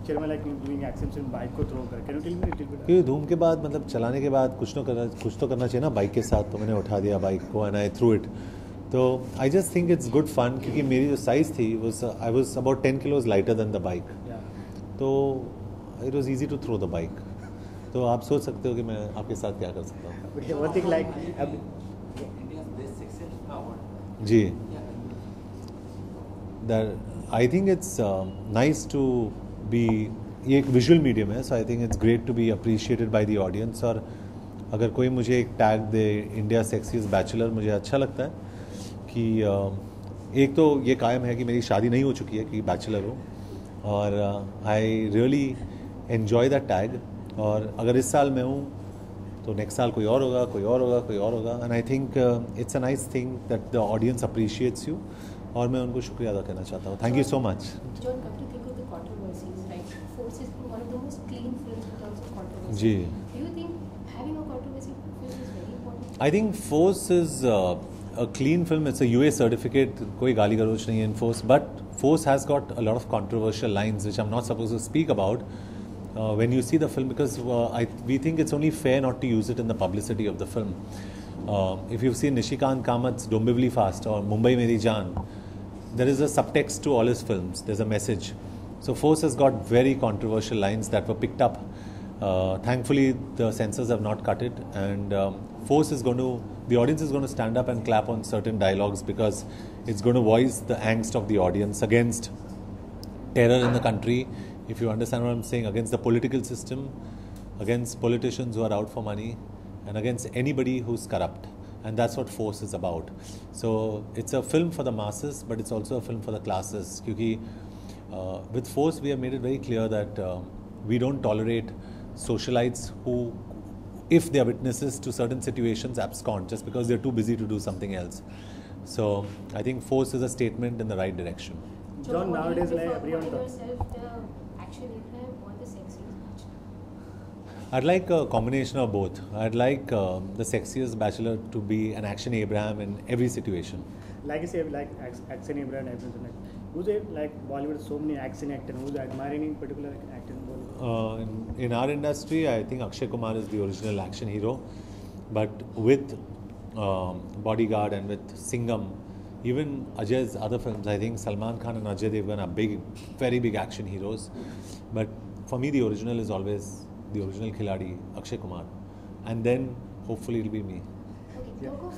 Picture में like doing action से bike को थ्रो कर, can you tell me little bit? क्योंकि धूम के बाद मतलब चलाने के बाद कुछ तो करना चाहिए ना बाइक के साथ, तो मैंने उठा दिया बाइक को एंड आई थ्रू इट. तो I just think it's good fun, क्योंकि मेरी जो साइज़ थी I was about 10 kilos lighter than the bike. तो it was easy to throw the bike. तो आप सोच सकते हो कि मैं आपके साथ क्या कर सकता हूँ. वन थिंग लाइक जी, I think it's nice to be, ये एक विजुअल मीडियम है, so I think it's great to be appreciated by the audience. और अगर कोई मुझे एक टैग दे इंडिया सेक्सीएस्ट बैचलर, मुझे अच्छा लगता है कि एक तो ये कायम है कि मेरी शादी नहीं हो चुकी है कि बैचलर हो, और I really enjoy that tag. और अगर इस साल मैं हूँ तो नेक्स्ट साल कोई और होगा, कोई और होगा, कोई और होगा. And I think it's a nice thing that the audience appreciates you, और मैं उनको शुक्रिया अदा करना चाहता हूँ. Thank you so much. John, come to think of the controversies, right? Force is one of the most clean films in terms of controversy. जी. Do you think having a controversy film is very important? I think Force is a clean film. It's a UA certificate. कोई गाली गलौज नहीं है in Force, but Force has got a lot of controversial lines which I'm not supposed to speak about when you see the film, because we think it's only fair not to use it in the publicity of the film. If you've seen Nishikant Kamat's Dombivli Fast or Mumbai Meri Jaan, there is a subtext to all his films. There's a message. So Force has got very controversial lines that were picked up. Thankfully, the censors have not cut it, and Force is going to, the audience is going to stand up and clap on certain dialogues, because it's going to voice the angst of the audience against terror in the country, if you understand what I'm saying, against the political system, against politicians who are out for money, and against anybody who's corrupt. And that's what Force is about. So it's a film for the masses, but it's also a film for the classes. Because with Force, we have made it very clear that we don't tolerate socialites who, if they are witnesses to certain situations, abscond just because they're too busy to do something else. So I think Force is a statement in the right direction. John, nowadays like everyone yourself the action Abraham or the sexiest bachelor? I'd like a combination of both. I'd like the sexiest bachelor to be an action Abraham in every situation. like you say, like action Abraham, like who's a, like Bollywood, so many action actors, who's admiring in particular actor in Bollywood? In our industry, I think Akshay Kumar is the original action hero, but with Bodyguard and with Singham, even Ajay's other films, I think Salman Khan and Ajay Devgan are big, very big action heroes. But for me, the original is always the original Khiladi, Akshay Kumar, and then hopefully it'll be me. Okay, talk of